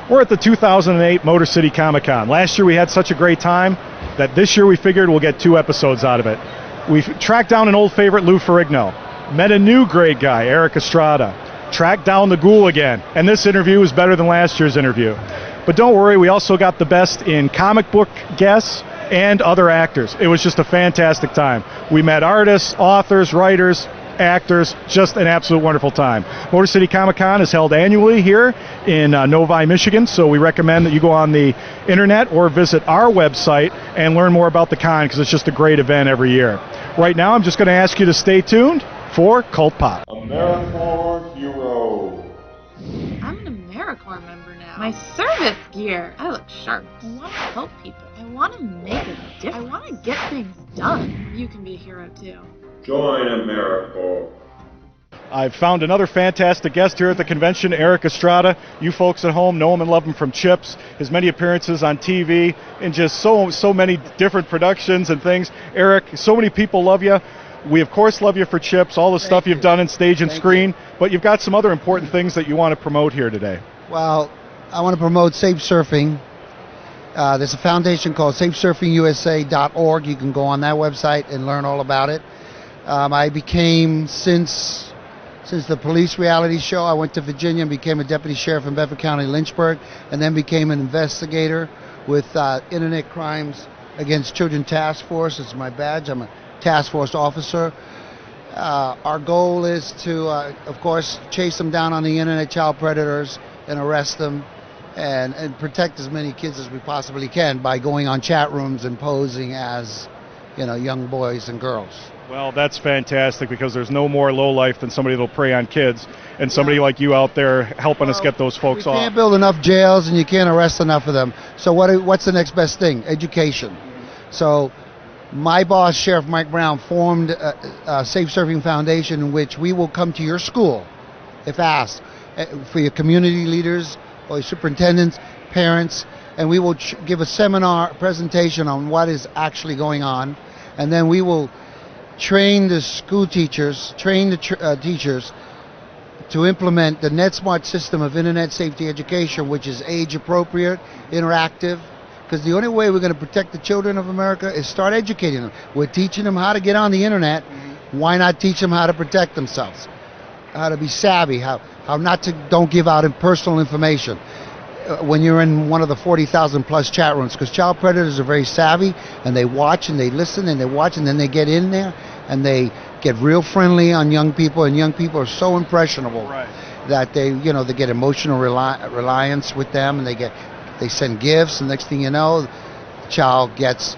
We're at the 2008 Motor City Comicon. Last year we had such a great time that this year we figured we'll get 2 episodes out of it. We've tracked down an old favorite, Lou Ferrigno, met a new great guy, Eric Estrada, tracked down the Ghoul again, and this interview is better than last year's interview. But don't worry, we also got the best in comic book guests and other actors. It was just a fantastic time. We met artists, authors, writers, actors, just an absolute wonderful time. Motor City Comic-Con is held annually here in Novi, Michigan, so we recommend that you go on the internet or visit our website and learn more about the con, because it's just a great event every year. Right now, I'm just going to ask you to stay tuned for Cult Pop. AmeriCorps Hero. I'm an AmeriCorps member now. My service gear. I look sharp. I want to help people. I want to make a difference. I want to get things done. You can be a hero too. Join AmeriCorps. I've found another fantastic guest here at the convention, Eric Estrada. You folks at home know him and love him from Chips, his many appearances on TV, and just so many different productions and things. Eric, so many people love you. We, of course, love you for Chips, all the stuff you've done in stage and screen, but you've got some other important things that you want to promote here today. Well, I want to promote Safe Surfing. There's a foundation called safesurfingusa.org. You can go on that website and learn all about it. I became, since the police reality show, I went to Virginia and became a deputy sheriff in Bedford County, Lynchburg, and then became an investigator with Internet Crimes Against Children Task Force. It's my badge. I'm a task force officer. Our goal is to, of course, chase them down on the internet, child predators, and arrest them, and protect as many kids as we possibly can by going on chat rooms and posing as, young boys and girls. Well, that's fantastic, because there's no more lowlife than somebody that'll prey on kids, and somebody like you out there helping us get those folks off. You can't build enough jails, and you can't arrest enough of them. So what's the next best thing? Education. So my boss, Sheriff Mike Brown, formed a Safe Surfing Foundation in which we will come to your school, if asked, for your community leaders or your superintendents, parents, and we will give a seminar presentation on what is actually going on, and then we will train the school teachers, teachers to implement the NetSmart system of internet safety education, which is age appropriate, interactive, because the only way we're going to protect the children of America is start educating them. We're teaching them how to get on the internet. Why not teach them how to protect themselves, how to be savvy, how not to, don't give out personal information when you're in one of the 40,000 plus chat rooms, because child predators are very savvy, and they watch and they listen and they watch, and then they get in there and they get real friendly on young people, and young people are so impressionable that they get emotional reliance with them, and they send gifts, and next thing you know, the child gets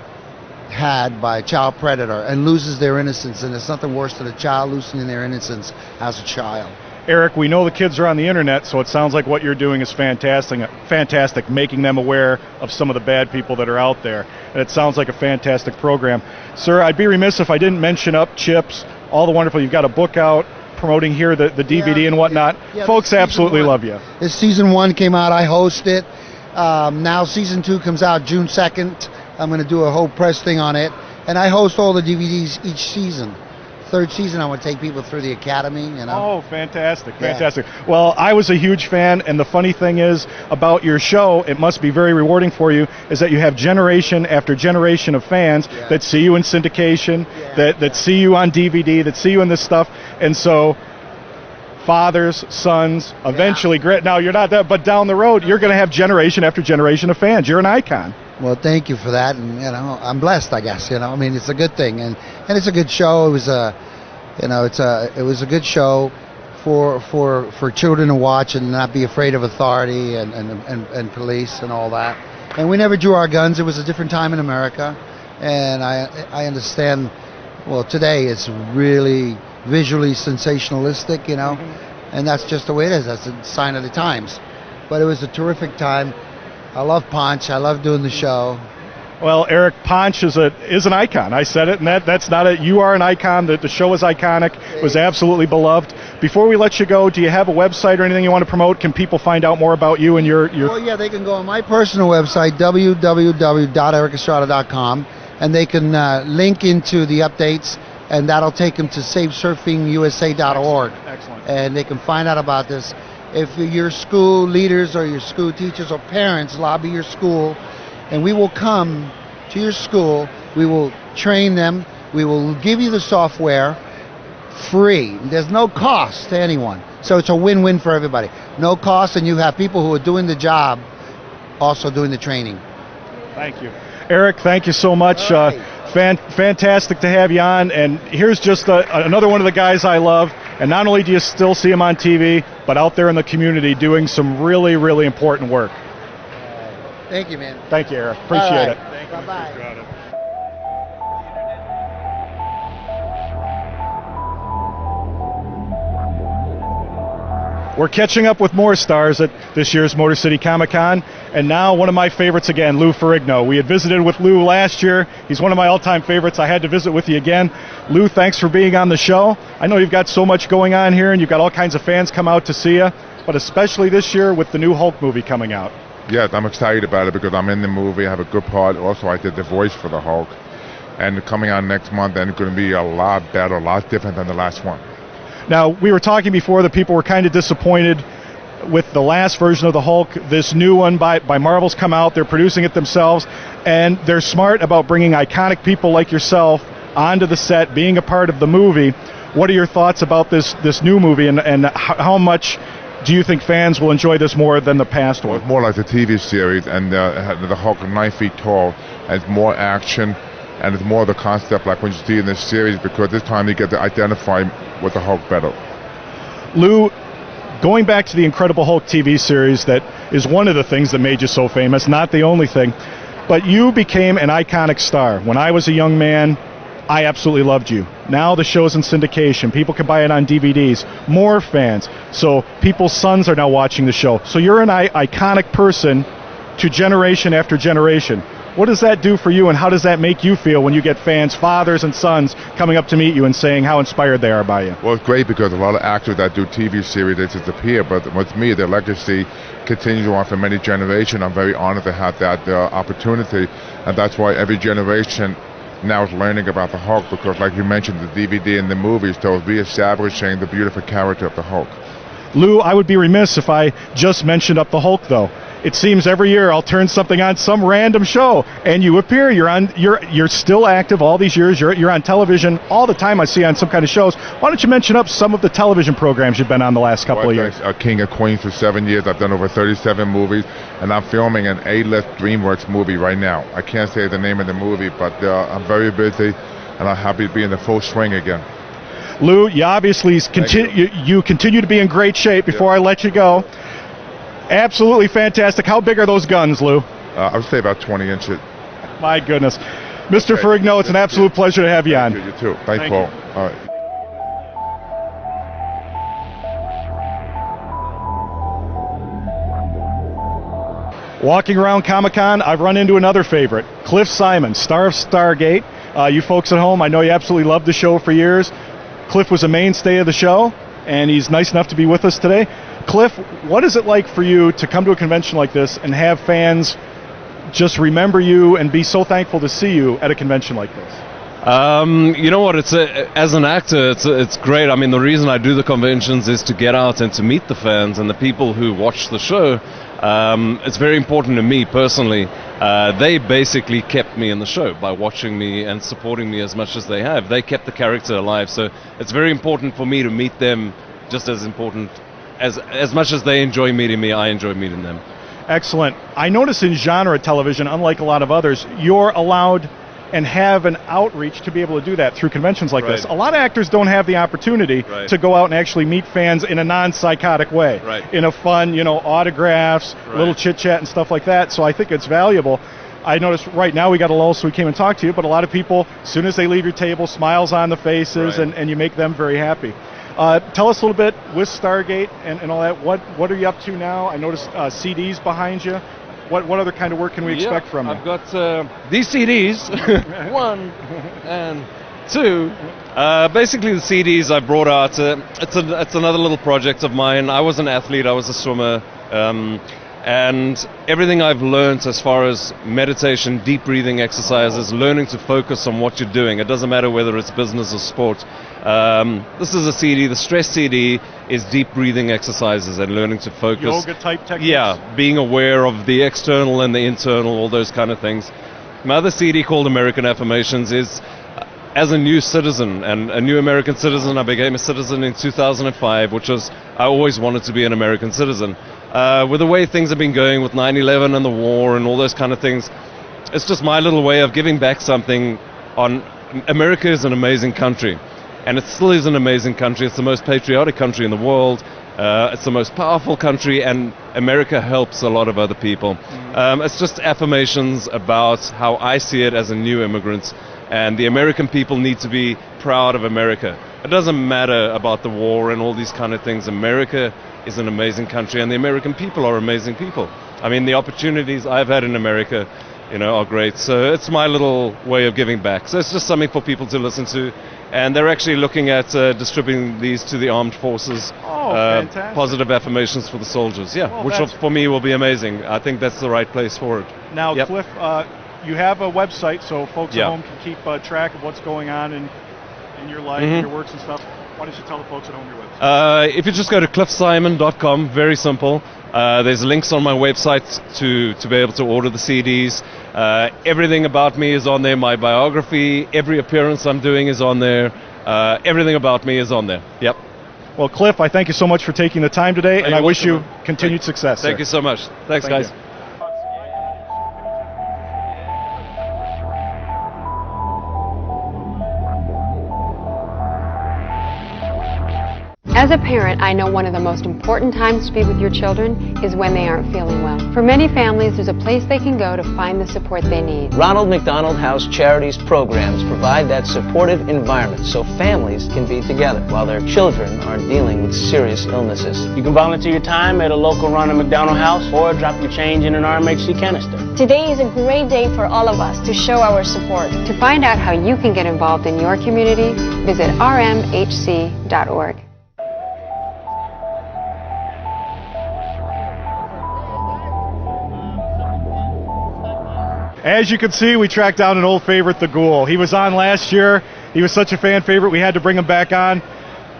had by a child predator and loses their innocence, and there's nothing worse than a child losing their innocence as a child. Eric, we know the kids are on the internet, so it sounds like what you're doing is fantastic, making them aware of some of the bad people that are out there. And it sounds like a fantastic program. Sir, I'd be remiss if I didn't mention up Chips, all the wonderful, you've got a book out promoting here, the DVD and whatnot. Yeah, folks absolutely love you. This season 1 came out, I host it. Now season 2 comes out June 2nd. I'm going to do a whole press thing on it. And I host all the DVDs each season. 3rd season, I want to take people through the academy, Oh, fantastic. Well, I was a huge fan, and the funny thing is about your show, it must be very rewarding for you, is that you have generation after generation of fans that see you in syndication, that see you on DVD, that see you in this stuff, and so fathers, sons, eventually, now you're not that, but down the road, you're going to have generation after generation of fans. You're an icon. Well, thank you for that, and I'm blessed, I guess. I mean, it's a good thing, and it's a good show. It was it was a good show for children to watch and not be afraid of authority and police and all that. And we never drew our guns. It was a different time in America, and I understand. Well, today it's really visually sensationalistic, and that's just the way it is. That's a sign of the times. But it was a terrific time. I love Ponch. I love doing the show. Well, Eric, Ponch is an icon. I said it, and that's not it. You are an icon. The show is iconic. It was absolutely beloved. Before we let you go, do you have a website or anything you want to promote? Can people find out more about you and your... Well, yeah, they can go on my personal website, www.ericestrada.com, and they can link into the updates, and that'll take them to safesurfingusa.org. Excellent. And they can find out about this. if your school leaders or your school teachers or parents lobby your school, and we will come to your school, we will train them, we will give you the software free. There's no cost to anyone. So it's a win-win for everybody. No cost, and you have people who are doing the job also doing the training. Thank you. Eric, thank you so much. Fantastic to have you on. And here's just another one of the guys I love. And not only do you still see him on TV, but out there in the community doing some really, really important work. Thank you, man. Thank you, Eric. Appreciate it. Thank you. Bye-bye. We're catching up with more stars at this year's Motor City Comicon, and now one of my favorites again, Lou Ferrigno. We had visited with Lou last year. He's one of my all-time favorites. I had to visit with you again. Lou, thanks for being on the show. I know you've got so much going on here, and you've got all kinds of fans come out to see you, but especially this year with the new Hulk movie coming out. Yes, I'm excited about it because I'm in the movie. I have a good part. Also, I did the voice for the Hulk, and coming out next month, and it's going to be a lot better, a lot different than the last one. Now, we were talking before that people were kind of disappointed with the last version of the Hulk. This new one by Marvel's come out. They're producing it themselves, and they're smart about bringing iconic people like yourself onto the set, being a part of the movie. What are your thoughts about this new movie, and how much do you think fans will enjoy this more than the past one? Well, it's more like the TV series, and the Hulk is 9 feet tall, and it's more action, and it's more the concept like when you see in this series, because this time you get to identify with the Hulk better. Lou, going back to the Incredible Hulk TV series, that is one of the things that made you so famous, not the only thing, but you became an iconic star. When I was a young man, I absolutely loved you. Now the show's in syndication. People can buy it on DVDs. More fans. So people's sons are now watching the show. So you're an iconic person to generation after generation. What does that do for you, and how does that make you feel when you get fans, fathers and sons, coming up to meet you and saying how inspired they are by you? Well, it's great because a lot of actors that do TV series, they disappear, but with me, their legacy continues on for many generations. I'm very honored to have that opportunity, and that's why every generation now is learning about the Hulk, because like you mentioned, the DVD and the movies, so it's reestablishing the beautiful character of the Hulk. Lou, I would be remiss if I just mentioned up the Hulk, though. It seems every year I'll turn something on some random show, and you appear. You're still active all these years. You're on television all the time. I see on some kind of shows. Why don't you mention up some of the television programs you've been on the last couple of years? King of Queens for 7 years. I've done over 37 movies, and I'm filming an A-list DreamWorks movie right now. I can't say the name of the movie, but I'm very busy, and I'm happy to be in the full swing again. Lou, you obviously you continue to be in great shape. Before I let you go, absolutely fantastic. How big are those guns, Lou? I would say about 20 inches. My goodness. Mr. Ferrigno, it's an absolute pleasure to have you on. You too. Thanks, Paul. All right. Walking around Comic-Con, I've run into another favorite, Cliff Simon, star of Stargate. You folks at home, I know you absolutely loved the show for years. Cliff was a mainstay of the show, and he's nice enough to be with us today. Cliff, what is it like for you to come to a convention like this and have fans just remember you and be so thankful to see you at a convention like this? You know what? As an actor, it's great. I mean, the reason I do the conventions is to get out and to meet the fans and the people who watch the show. It's very important to me personally. They basically kept me in the show by watching me and supporting me as much as they have. They kept the character alive, so it's very important for me to meet them. Just as important as much as they enjoy meeting me, I enjoy meeting them. Excellent. I notice in genre television, unlike a lot of others, you're allowed and have an outreach to be able to do that through conventions like this. A lot of actors don't have the opportunity to go out and actually meet fans in a non-psychotic way, in a fun, autographs, little chit-chat and stuff like that. So I think it's valuable. I noticed right now we got a lull, so we came and talked to you, but a lot of people, as soon as they leave your table, smiles on the faces, and you make them very happy. Tell us a little bit with Stargate and all that. What are you up to now? I noticed CDs behind you. What other kind of work can we expect from you? I've got these CDs, 1 and 2. Basically, the CDs I brought out. It's another little project of mine. I was an athlete. I was a swimmer. And everything I've learned as far as meditation, deep breathing exercises, learning to focus on what you're doing. It doesn't matter whether it's business or sport. This is a CD. The stress CD is deep breathing exercises and learning to focus. Yoga type techniques? Yeah, being aware of the external and the internal, all those kind of things. My other CD called American Affirmations is, as a new citizen and a new American citizen, I became a citizen in 2005, which was, I always wanted to be an American citizen. With the way things have been going with 9/11 and the war and all those kind of things, it's just my little way of giving back something on. America is an amazing country, and it still is an amazing country. It's the most patriotic country in the world. It's the most powerful country, and America helps a lot of other people. It's just affirmations about how I see it as a new immigrant, and the American people need to be proud of America. It doesn't matter about the war and all these kind of things. America is an amazing country, and the American people are amazing people. I mean, the opportunities I've had in America, are great. So it's my little way of giving back. So it's just something for people to listen to. And they're actually looking at distributing these to the armed forces. Oh, fantastic. Positive affirmations for the soldiers. Yeah, Well, which for me will be amazing. I think that's the right place for it. Now, Yep. Cliff, you have a website so folks Yeah. at home can keep track of what's going on in your life, Mhm. and your works and stuff. Why don't you tell the folks at home your website? If you just go to cliffsimon.com, very simple. There's links on my website to be able to order the CDs. Everything about me is on there. My biography, every appearance I'm doing is on there. Everything about me is on there. Yep. Well, Cliff, I thank you so much for taking the time today, and you're I wish you welcome. continued success. Thank you so much. Thanks, Thank guys. you. As a parent, I know one of the most important times to be with your children is when they aren't feeling well. For many families, there's a place they can go to find the support they need. Ronald McDonald House Charities programs provide that supportive environment so families can be together while their children are dealing with serious illnesses. You can volunteer your time at a local Ronald McDonald House or drop your change in an RMHC canister. Today is a great day for all of us to show our support. To find out how you can get involved in your community, visit rmhc.org. As you can see, we tracked down an old favorite, the Ghoul. He was on last year. He was such a fan favorite, we had to bring him back on.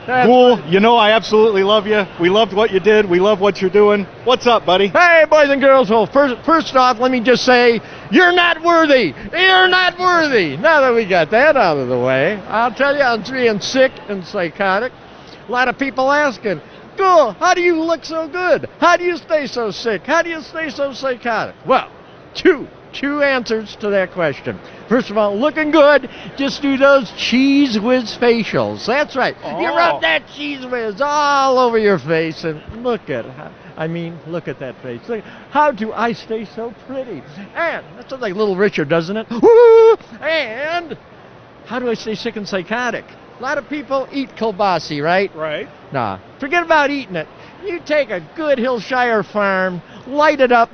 Ghoul, I absolutely love you. We loved what you did. We love what you're doing. What's up, buddy? Hey, boys and girls. Well, first off, let me just say, you're not worthy. You're not worthy. Now that we got that out of the way, I'll tell you, I'm being sick and psychotic. A lot of people asking, Ghoul, how do you look so good? How do you stay so sick? How do you stay so psychotic? Well, two answers to that question. First of all, looking good, just do those Cheese Whiz facials. That's right. You rub that Cheese Whiz all over your face and look at that face. Look, how do I stay so pretty? And that sounds like Little Richard, doesn't it? Woo! And how do I stay sick and psychotic? A lot of people eat kielbasa, right? Right. Nah, forget about eating it. You take a good Hillshire Farm, light it up.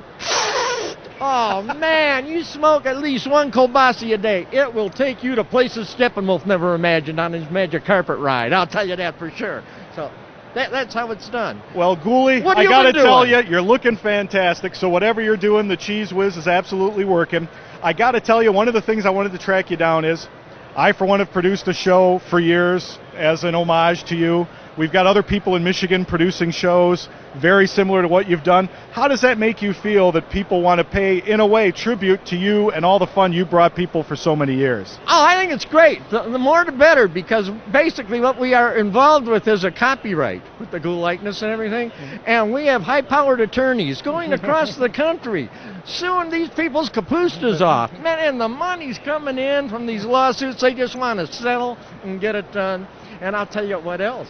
Oh, man, you smoke at least one kielbasa a day. It will take you to places Steppenwolf never imagined on his magic carpet ride. I'll tell you that for sure. So that's how it's done. Well, Ghoulie, What I you got to been tell doing? you, you're looking fantastic. So whatever you're doing, the Cheese Whiz is absolutely working. I got to tell you, one of the things I wanted to track you down is I, for one, have produced a show for years as an homage to you. We've got other people in Michigan producing shows very similar to what you've done. How does that make you feel that people want to pay, in a way, tribute to you and all the fun you brought people for so many years? Oh, I think it's great. The more the better, because basically what we are involved with is a copyright with the Ghoul likeness and everything. And we have high-powered attorneys going across the country suing these people's capoostas off. Man, and the money's coming in from these lawsuits. They just want to settle and get it done. And I'll tell you what else.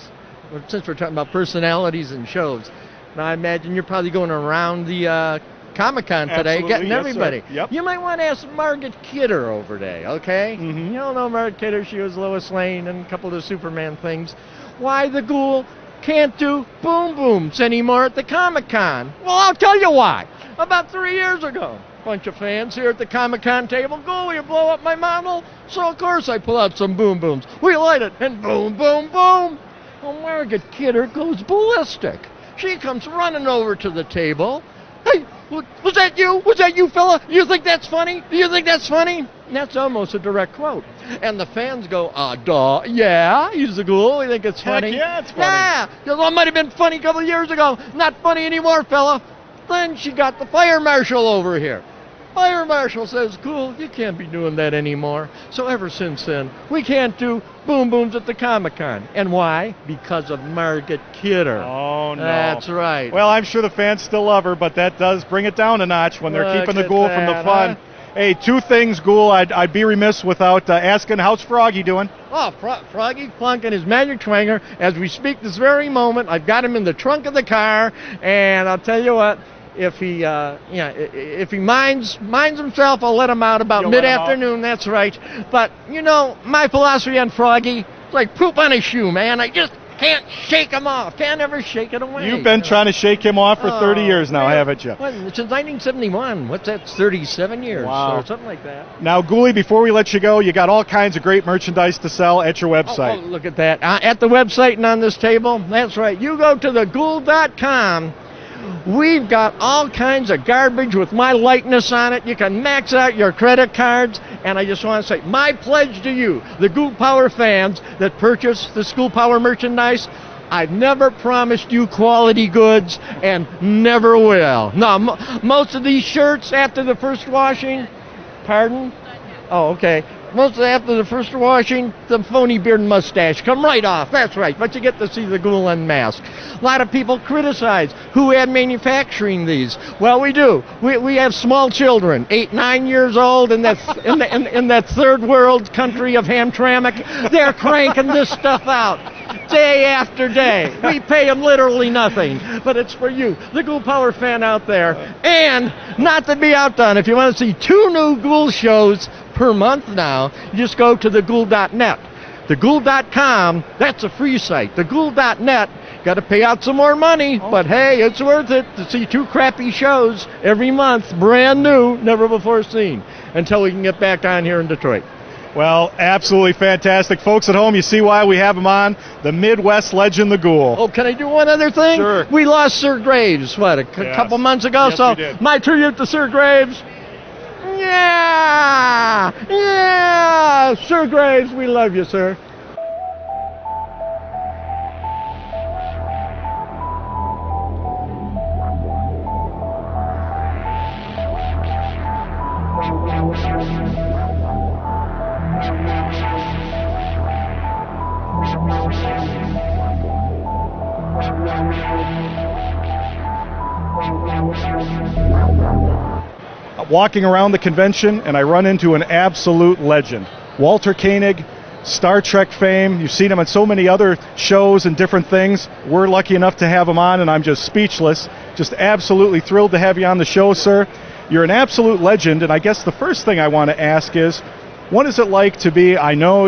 Since we're talking about personalities and shows, now I imagine you're probably going around the Comicon today, Absolutely, getting yes, everybody. sir. Yep. You might want to ask Margaret Kidder over there, okay? Mm-hmm. You all know Margaret Kidder. She was Lois Lane and a couple of the Superman things. Why the Ghoul can't do boom booms anymore at the Comicon? Well, I'll tell you why. About 3 years ago, a bunch of fans here at the Comicon table, Ghoul, will you blow up my model? So of course I pull out some boom booms. We light it, and boom, boom, boom. Well, Margaret Kidder goes ballistic. She comes running over to the table. Hey, Was that you? Was that you, fella? You think that's funny? Do you think that's funny? And that's almost a direct quote. And the fans go, duh, yeah, he's the ghoul. We think it's funny. Heck yeah, it's funny. Yeah, well, it might have been funny a couple of years ago. Not funny anymore, fella. Then she got the fire marshal over here. Fire marshal says, cool, you can't be doing that anymore. So ever since then, we can't do boom booms at the Comicon. And why? Because of Margaret Kidder. Oh, no. That's right. Well, I'm sure the fans still love her, but that does bring it down a notch when they're Look keeping the at Ghoul from the that, fun. huh? Hey, two things, Ghoul. I'd be remiss without asking, how's Froggy doing? Oh, Froggy plunking his magic twanger as we speak this very moment. I've got him in the trunk of the car, and I'll tell you what, if he, if he minds himself, I'll let him out about You'll let him mid-afternoon. That's right. But you know, my philosophy on Froggy, it's like poop on a shoe, man. I just can't shake him off. Can't ever shake it away. You've been trying to shake him off for 30 years now, man. haven't you? Well, since 1971. What's that? 37 years. Wow. So something like that. Now, Ghoulie, before we let you go, you got all kinds of great merchandise to sell at your website. Oh, look at that. At the website and on this table, that's right. You go to theghoul.com. We've got all kinds of garbage with my likeness on it. You can max out your credit cards. And I just want to say, my pledge to you, the Ghoul Power fans that purchase the Ghoul Power merchandise, I've never promised you quality goods and never will. No, most of these shirts after the first washing, pardon? Oh, okay. Most after the first washing, the phony beard and mustache come right off. That's right. But you get to see the Ghoul unmasked. A lot of people criticize who had manufacturing these. Well, we do. We have small children, 8, 9 years old, in that in that third world country of Hamtramck. They're cranking this stuff out day after day. We pay them literally nothing, but it's for you, the Ghoul Power fan out there. And not to be outdone, if you want to see 2 new Ghoul shows per month now, you just go to theghoul.net. Theghoul.com, that's a free site. Theghoul.net, got to pay out some more money, but hey, it's worth it to see 2 crappy shows every month, brand new, never before seen, until we can get back on here in Detroit. Well, absolutely fantastic. Folks at home, you see why we have him on, the Midwest legend, the Ghoul. Oh, can I do one other thing? Sure. We lost Sir Graves, what, a couple months ago? Yes, so we did. my tribute to Sir Graves. Yeah! Sir Graves, we love you, sir. Walking around the convention, and I run into an absolute legend. Walter Koenig, Star Trek fame. You've seen him on so many other shows and different things. We're lucky enough to have him on, and I'm just speechless. Just absolutely thrilled to have you on the show, sir. You're an absolute legend, and I guess the first thing I want to ask is, what is it like to be, I know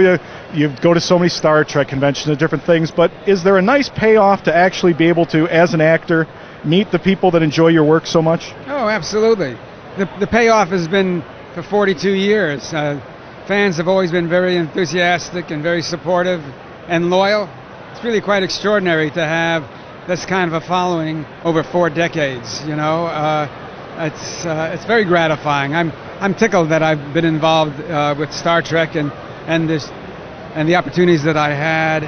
you go to so many Star Trek conventions and different things, but is there a nice payoff to actually be able to, as an actor, meet the people that enjoy your work so much? Oh, absolutely. The payoff has been for 42 years. Fans have always been very enthusiastic and very supportive and loyal. It's really quite extraordinary to have this kind of a following over 4 decades. You know, it's very gratifying. I'm tickled that I've been involved with Star Trek and the opportunities that I had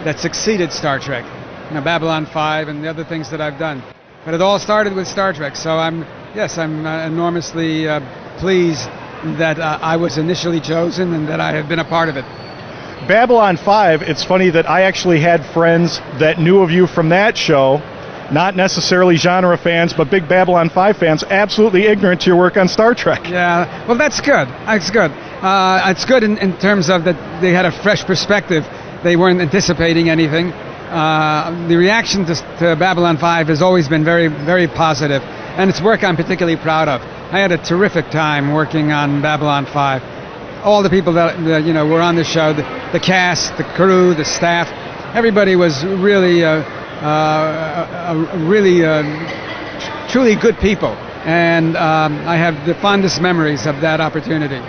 that succeeded Star Trek. You know, Babylon 5 and the other things that I've done. But it all started with Star Trek, so I'm enormously pleased that I was initially chosen and that I have been a part of it. Babylon 5, it's funny that I actually had friends that knew of you from that show, not necessarily genre fans, but big Babylon 5 fans, absolutely ignorant to your work on Star Trek. Yeah, well, that's good. It's good. It's good in terms of that they had a fresh perspective. They weren't anticipating anything. The reaction to Babylon 5 has always been very, very positive, and it's work I'm particularly proud of. I had a terrific time working on Babylon 5. All the people that were on the show, the cast, the crew, the staff, everybody was really, truly good people, and I have the fondest memories of that opportunity.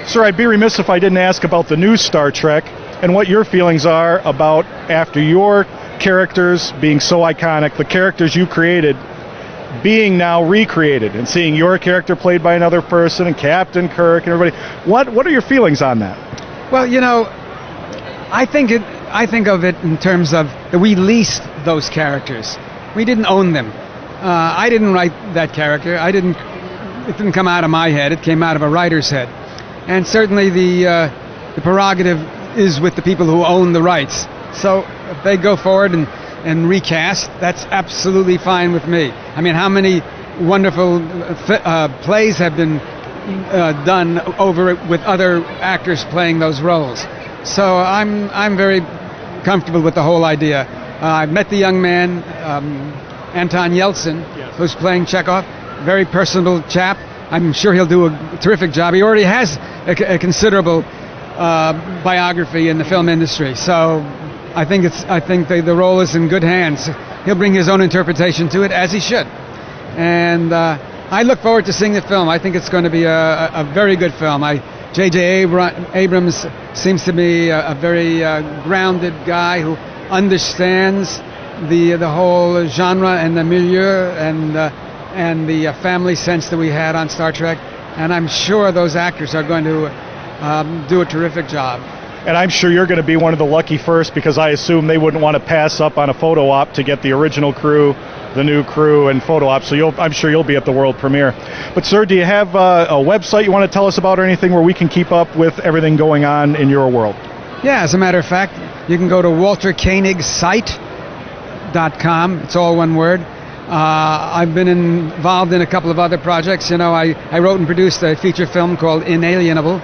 Sir, I'd be remiss if I didn't ask about the new Star Trek and what your feelings are about, after your characters being so iconic, the characters you created, being now recreated and seeing your character played by another person and Captain Kirk and everybody. What are your feelings on that? Well, you know, I think of it in terms of that we leased those characters. We didn't own them. I didn't write that character. It didn't come out of my head. It came out of a writer's head. And certainly the prerogative is with the people who own the rights. So if they go forward and recast, that's absolutely fine with me. I mean, how many wonderful plays have been done over it with other actors playing those roles? So I'm very comfortable with the whole idea. I met the young man, Anton Yeltsin, who's playing Chekhov. Very personable chap. I'm sure he'll do a terrific job. He already has a considerable biography in the film industry. So I think the role is in good hands. He'll bring his own interpretation to it, as he should. And I look forward to seeing the film. I think it's going to be a very good film. J.J. Abrams seems to be a very grounded guy who understands the whole genre and the milieu and the family sense that we had on Star Trek. And I'm sure those actors are going to do a terrific job. And I'm sure you're going to be one of the lucky first, because I assume they wouldn't want to pass up on a photo op to get the original crew, the new crew, and photo op. So I'm sure you'll be at the world premiere. But sir, do you have a website you want to tell us about, or anything where we can keep up with everything going on in your world? Yeah, as a matter of fact, you can go to walterkoenigsite.com. It's all one word. I've been involved in a couple of other projects. You know, I wrote and produced a feature film called Inalienable.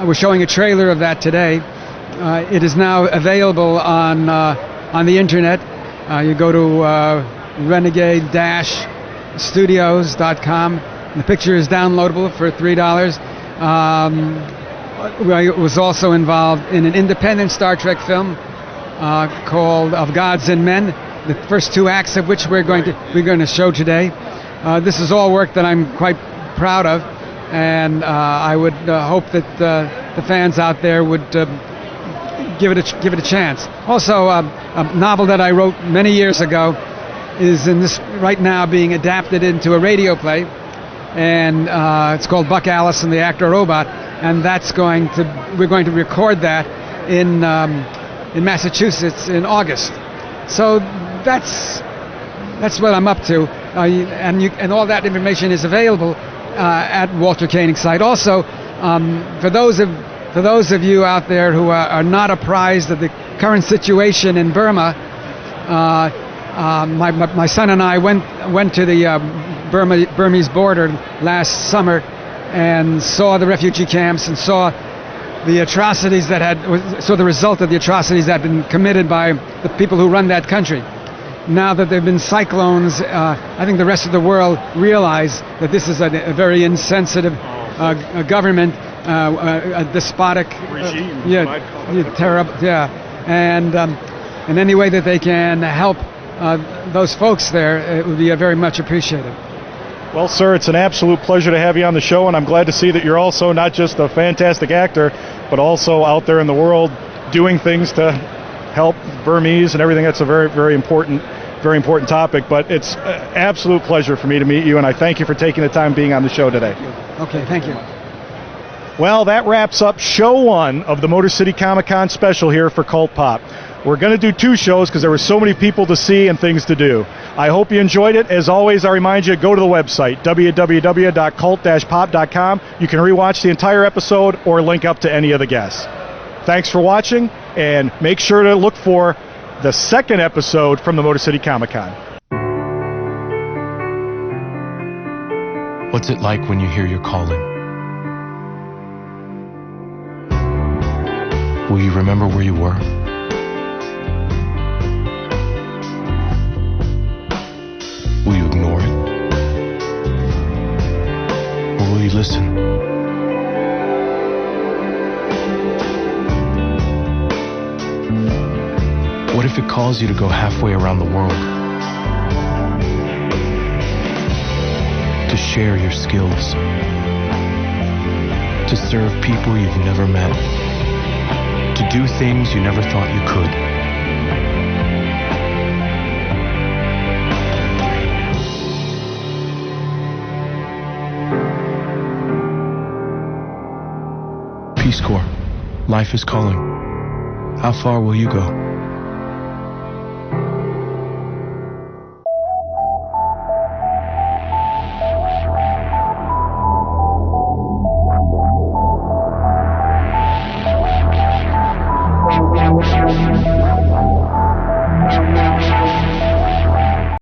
We're showing a trailer of that today. It is now available on the internet. You go to renegade-studios.com. The picture is downloadable for $3. I was also involved in an independent Star Trek film called Of Gods and Men, the first two acts of which we're going to show today. This is all work that I'm quite proud of, and I would hope that the fans out there would give it a chance. Also, a novel that I wrote many years ago is right now being adapted into a radio play, and it's called Buck Alice and the Actor Robot, and we're going to record that in Massachusetts in August. So that's what I'm up to, and all that information is available at Walter Koenig's site. Also, for those of you out there who are not apprised of the current situation in Burma, my son and I went to the Burmese border last summer and saw the refugee camps and saw the atrocities saw the result of the atrocities that had been committed by the people who run that country. Now that there have been cyclones, I think the rest of the world realize that this is a very insensitive government, a despotic regime. Terrible. Yeah, and in any way that they can help those folks there, it would be very much appreciated. Well, sir, it's an absolute pleasure to have you on the show, and I'm glad to see that you're also not just a fantastic actor, but also out there in the world doing things to help Burmese and everything. That's a very, very important topic. But it's an absolute pleasure for me to meet you, and I thank you for taking the time being on the show today. Okay, thank you. Well, that wraps up show 1 of the Motor City Comic-Con special here for Cult Pop. We're going to do 2 shows because there were so many people to see and things to do. I hope you enjoyed it. As always, I remind you, go to the website, www.cult-pop.com. You can rewatch the entire episode or link up to any of the guests. Thanks for watching, and make sure to look for the second episode from the Motor City Comic-Con. What's it like when you hear your calling? Will you remember where you were? Will you ignore it? Or will you listen? What if it calls you to go halfway around the world? To share your skills? To serve people you've never met? To do things you never thought you could? Life is calling. How far will you go?